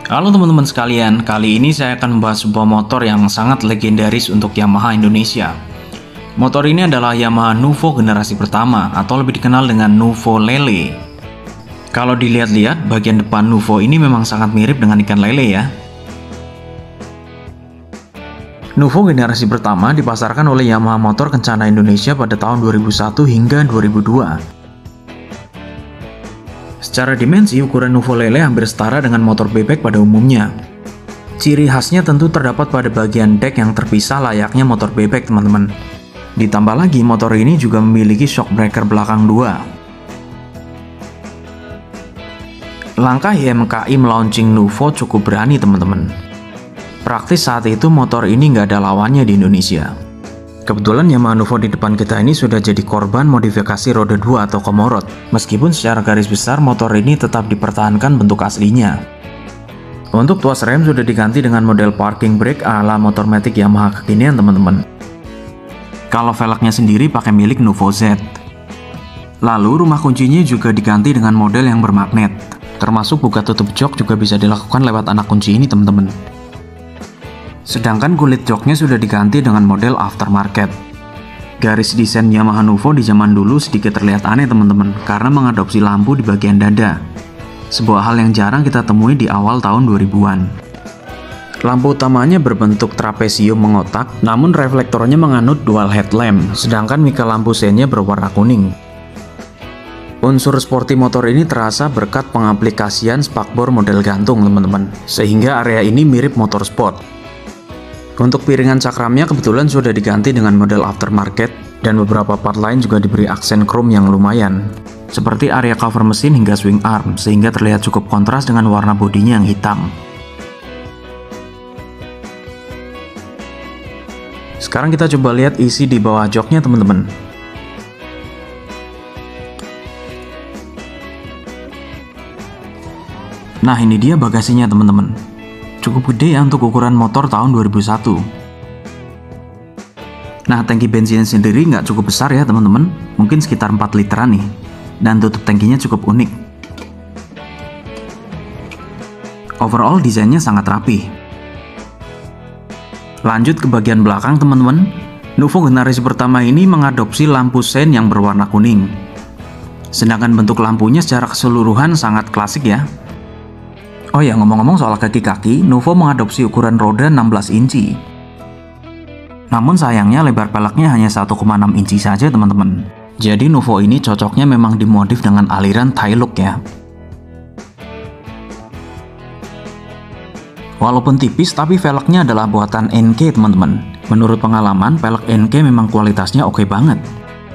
Halo teman-teman sekalian, kali ini saya akan membahas sebuah motor yang sangat legendaris untuk Yamaha Indonesia. Motor ini adalah Yamaha Nuvo generasi pertama atau lebih dikenal dengan Nuvo Lele. Kalau dilihat-lihat, bagian depan Nuvo ini memang sangat mirip dengan ikan lele ya. Nuvo generasi pertama dipasarkan oleh Yamaha Motor Kencana Indonesia pada tahun 2001 hingga 2002. Secara dimensi, ukuran Nuvo Lele hampir setara dengan motor bebek pada umumnya. Ciri khasnya tentu terdapat pada bagian dek yang terpisah layaknya motor bebek, teman-teman. Ditambah lagi, motor ini juga memiliki shock breaker belakang 2. Langkah YMKI melaunching Nuvo cukup berani, teman-teman. Praktis saat itu motor ini nggak ada lawannya di Indonesia. Kebetulan Yamaha Nuvo di depan kita ini sudah jadi korban modifikasi roda 2 atau komorot. Meskipun secara garis besar motor ini tetap dipertahankan bentuk aslinya. Untuk tuas rem sudah diganti dengan model parking brake ala motormatic Yamaha kekinian, teman-teman. Kalau velgnya sendiri pakai milik Nuvo Z. Lalu rumah kuncinya juga diganti dengan model yang bermagnet. Termasuk buka tutup jok juga bisa dilakukan lewat anak kunci ini, teman-teman. Sedangkan kulit joknya sudah diganti dengan model aftermarket. Garis desain Yamaha Nuvo di zaman dulu sedikit terlihat aneh, teman-teman, karena mengadopsi lampu di bagian dada. Sebuah hal yang jarang kita temui di awal tahun 2000-an. Lampu utamanya berbentuk trapesium mengotak, namun reflektornya menganut dual headlamp, sedangkan mika lampu sennya berwarna kuning. Unsur sporty motor ini terasa berkat pengaplikasian spakbor model gantung, teman-teman, sehingga area ini mirip motor sport. Untuk piringan cakramnya kebetulan sudah diganti dengan model aftermarket, dan beberapa part lain juga diberi aksen chrome yang lumayan, seperti area cover mesin hingga swing arm, sehingga terlihat cukup kontras dengan warna bodinya yang hitam. Sekarang kita coba lihat isi di bawah joknya, teman-teman. Nah, ini dia bagasinya, teman-teman. Cukup gede ya untuk ukuran motor tahun 2001. Nah, tangki bensinnya sendiri nggak cukup besar ya, teman-teman. Mungkin sekitar 4 literan nih. Dan tutup tangkinya cukup unik. Overall, desainnya sangat rapi. Lanjut ke bagian belakang, teman-teman. Nuvo generasi pertama ini mengadopsi lampu sen yang berwarna kuning. Sedangkan bentuk lampunya secara keseluruhan sangat klasik ya. Oh ya, ngomong-ngomong soal kaki-kaki, Nuvo mengadopsi ukuran roda 16 inci. Namun sayangnya lebar peleknya hanya 1,6 inci saja, teman-teman. Jadi Nuvo ini cocoknya memang dimodif dengan aliran Thai look ya. Walaupun tipis, tapi velgnya adalah buatan NK, teman-teman. Menurut pengalaman, pelek NK memang kualitasnya oke banget.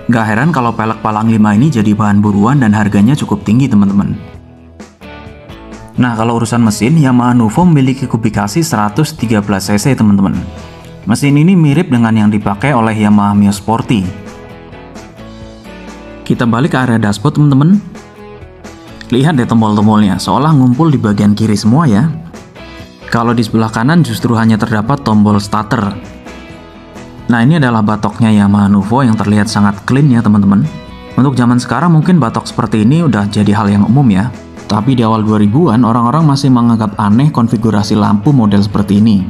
Gak heran kalau pelek Palang 5 ini jadi bahan buruan dan harganya cukup tinggi, teman-teman. Nah, kalau urusan mesin, Yamaha Nuvo memiliki kubikasi 113 cc, teman-teman. Mesin ini mirip dengan yang dipakai oleh Yamaha Mio Sporty. Kita balik ke area dashboard, teman-teman. Lihat deh tombol-tombolnya, seolah ngumpul di bagian kiri semua ya. Kalau di sebelah kanan justru hanya terdapat tombol starter. Nah, ini adalah batoknya Yamaha Nuvo yang terlihat sangat clean ya, teman-teman. Untuk zaman sekarang mungkin batok seperti ini udah jadi hal yang umum ya. Tapi di awal 2000-an, orang-orang masih menganggap aneh konfigurasi lampu model seperti ini.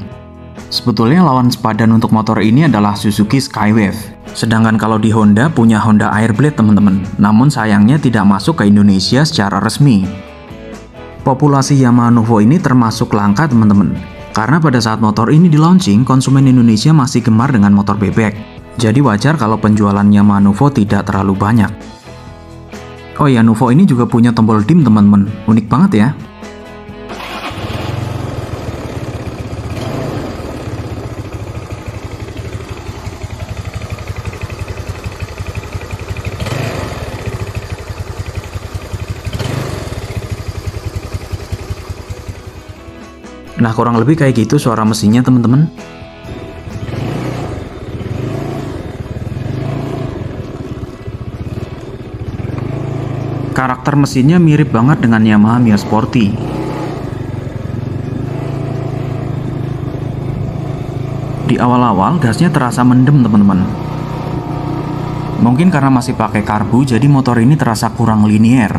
Sebetulnya lawan sepadan untuk motor ini adalah Suzuki Skywave. Sedangkan kalau di Honda punya Honda Airblade, teman-teman. Namun sayangnya tidak masuk ke Indonesia secara resmi. Populasi Yamaha Nuvo ini termasuk langka, teman-teman. Karena pada saat motor ini di launching, konsumen Indonesia masih gemar dengan motor bebek. Jadi wajar kalau penjualan Yamaha Nuvo tidak terlalu banyak. Oh ya, Nuvo ini juga punya tombol dim, teman-teman. Unik banget ya. Nah, kurang lebih kayak gitu suara mesinnya, teman-teman. Karakter mesinnya mirip banget dengan Yamaha Mio Sporty. Di awal-awal gasnya terasa mendem, teman-teman. Mungkin karena masih pakai karbu, jadi motor ini terasa kurang linier.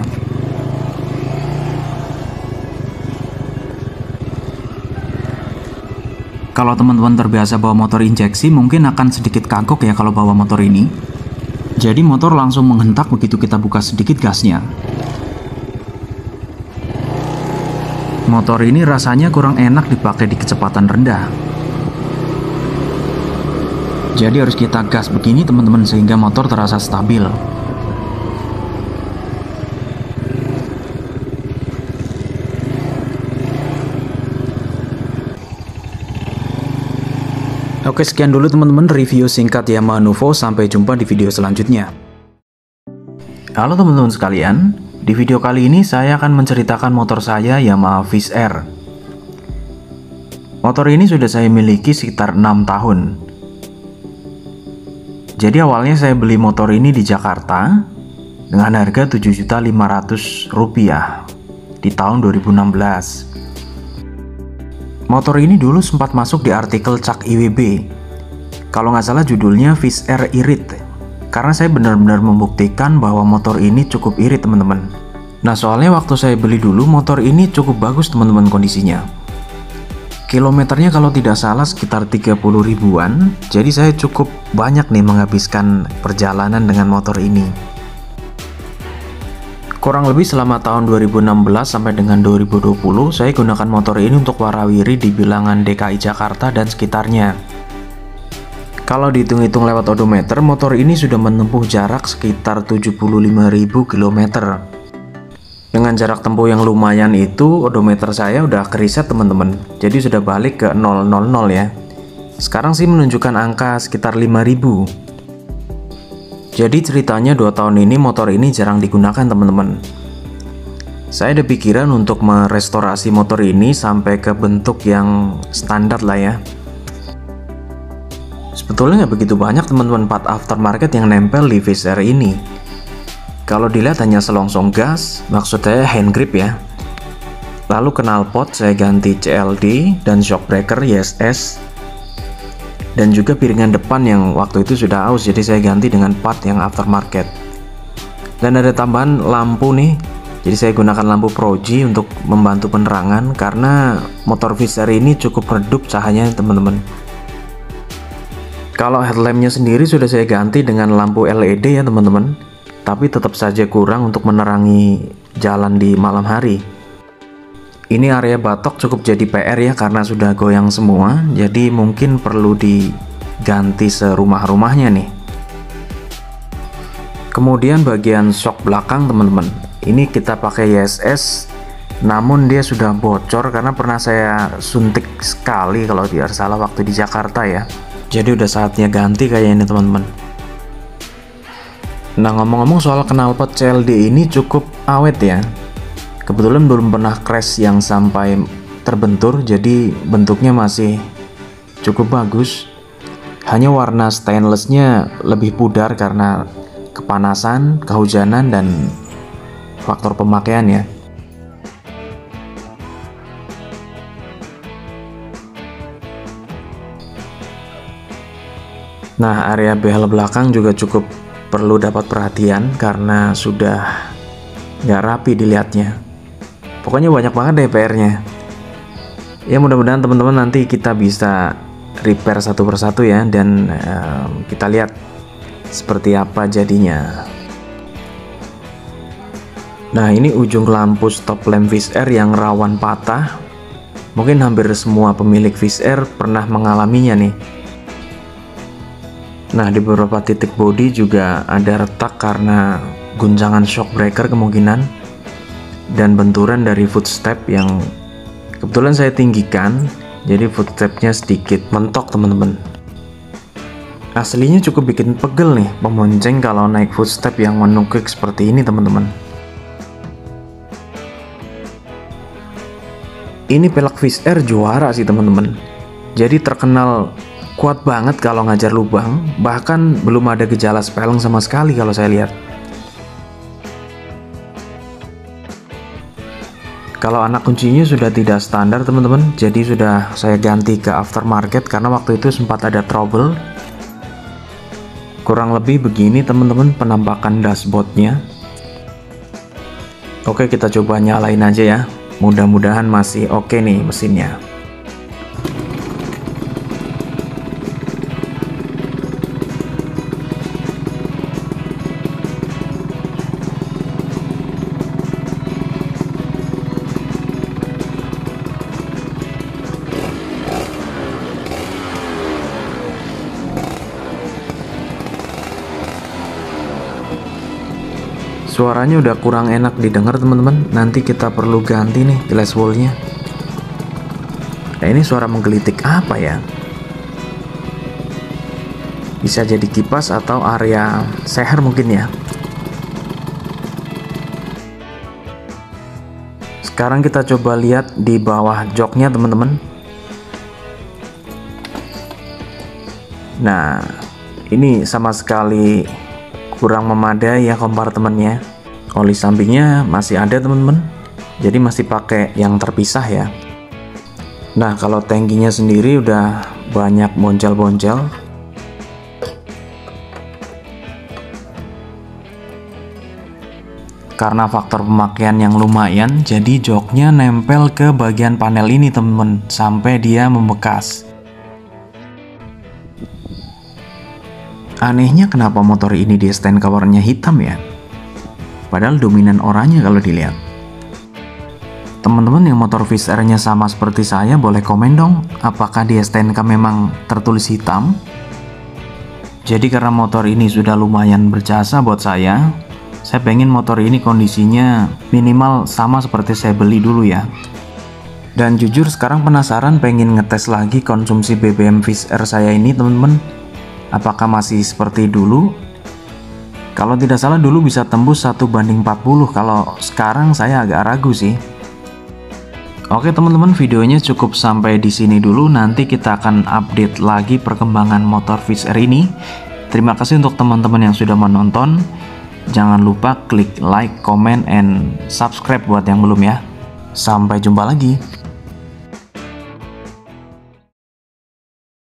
Kalau teman-teman terbiasa bawa motor injeksi, mungkin akan sedikit kagok ya kalau bawa motor ini. Jadi motor langsung menghentak begitu kita buka sedikit gasnya. Motor ini rasanya kurang enak dipakai di kecepatan rendah. Jadi harus kita gas begini teman-teman sehingga motor terasa stabil. Oke, sekian dulu teman-teman review singkat Yamaha Nuvo. Sampai jumpa di video selanjutnya. Halo teman-teman sekalian, di video kali ini saya akan menceritakan motor saya Yamaha Wizz Air. Motor ini sudah saya miliki sekitar 6 tahun. Jadi awalnya saya beli motor ini di Jakarta dengan harga Rp7.500.000 di tahun 2016. Motor ini dulu sempat masuk di artikel Cak IWB. Kalau nggak salah judulnya Wizz Air Irit. Karena saya benar-benar membuktikan bahwa motor ini cukup irit teman-teman. Nah soalnya waktu saya beli dulu motor ini cukup bagus teman-teman kondisinya. Kilometernya kalau tidak salah sekitar 30 ribuan. Jadi saya cukup banyak nih menghabiskan perjalanan dengan motor ini. Kurang lebih selama tahun 2016 sampai dengan 2020 saya gunakan motor ini untuk warawiri di bilangan DKI Jakarta dan sekitarnya. Kalau dihitung-hitung lewat odometer, motor ini sudah menempuh jarak sekitar 75.000 km. Dengan jarak tempuh yang lumayan itu, odometer saya udah kereset teman-teman. Jadi sudah balik ke 000 ya. Sekarang sih menunjukkan angka sekitar 5.000. Jadi ceritanya 2 tahun ini motor ini jarang digunakan teman-teman. Saya ada pikiran untuk merestorasi motor ini sampai ke bentuk yang standar lah ya. Sebetulnya nggak begitu banyak teman-teman part aftermarket yang nempel di Wizz Air ini. Kalau dilihat hanya selongsong gas, maksudnya hand grip ya. Lalu knalpot saya ganti CLD dan shock breaker YSS. Dan juga piringan depan yang waktu itu sudah aus, jadi saya ganti dengan part yang aftermarket. Dan ada tambahan lampu nih, jadi saya gunakan lampu Proji untuk membantu penerangan karena motor Wizz Air ini cukup redup cahayanya teman-teman. Kalau headlampnya sendiri sudah saya ganti dengan lampu LED ya teman-teman, tapi tetap saja kurang untuk menerangi jalan di malam hari. Ini area batok cukup jadi PR ya karena sudah goyang semua, jadi mungkin perlu diganti serumah-rumahnya nih. Kemudian bagian shock belakang teman-teman, ini kita pakai YSS, namun dia sudah bocor karena pernah saya suntik sekali kalau tidak salah waktu di Jakarta ya. Jadi udah saatnya ganti kayaknya ini teman-teman. Nah ngomong-ngomong soal knalpot CLD ini cukup awet ya. Kebetulan belum pernah crash yang sampai terbentur, jadi bentuknya masih cukup bagus. Hanya warna stainlessnya lebih pudar karena kepanasan, kehujanan, dan faktor pemakaian ya. Nah, area behel belakang juga cukup perlu dapat perhatian karena sudah nggak rapi dilihatnya. Pokoknya banyak banget deh PR-nya. Ya mudah-mudahan teman-teman nanti kita bisa repair satu persatu ya, dan kita lihat seperti apa jadinya. Nah ini ujung lampu stop lamp Wizz Air yang rawan patah. Mungkin hampir semua pemilik Wizz Air pernah mengalaminya nih. Nah di beberapa titik bodi juga ada retak karena guncangan shock breaker kemungkinan, dan benturan dari footstep yang kebetulan saya tinggikan, jadi footstepnya sedikit mentok teman-teman. Aslinya cukup bikin pegel nih pemonceng kalau naik footstep yang menukik seperti ini teman-teman. Ini pelek Wizz Air juara sih teman-teman. Jadi terkenal kuat banget kalau ngajar lubang, bahkan belum ada gejala spelling sama sekali kalau saya lihat. Kalau anak kuncinya sudah tidak standar teman-teman, jadi sudah saya ganti ke aftermarket karena waktu itu sempat ada trouble. Kurang lebih begini teman-teman penampakan dashboardnya. Oke, kita coba nyalain aja ya. Mudah-mudahan masih oke nih mesinnya. Suaranya udah kurang enak didengar teman-teman. Nanti kita perlu ganti nih glass wallnya. Nah, ini suara menggelitik apa ya? Bisa jadi kipas atau area seher mungkin ya. Sekarang kita coba lihat di bawah joknya teman-teman. Nah, ini sama sekali kurang memadai ya kompartemennya. Oli sampingnya masih ada teman-teman, jadi masih pakai yang terpisah ya. Nah, kalau tangkinya sendiri udah banyak boncel-boncel. Karena faktor pemakaian yang lumayan, jadi joknya nempel ke bagian panel ini teman-teman, sampai dia membekas. Anehnya kenapa motor ini di stand covernya hitam ya? Padahal dominan oranye kalau dilihat. Teman-teman yang motor Viz R-nya sama seperti saya, boleh komen dong, apakah di STNK memang tertulis hitam? Jadi karena motor ini sudah lumayan berjasa buat saya pengen motor ini kondisinya minimal sama seperti saya beli dulu ya. Dan jujur sekarang penasaran pengen ngetes lagi konsumsi BBM Viz R saya ini teman-teman. Apakah masih seperti dulu? Kalau tidak salah dulu bisa tembus 1:40, kalau sekarang saya agak ragu sih. Oke teman-teman, videonya cukup sampai di sini dulu. Nanti kita akan update lagi perkembangan motor Viz R ini. Terima kasih untuk teman-teman yang sudah menonton. Jangan lupa klik like, comment, and subscribe buat yang belum ya. Sampai jumpa lagi.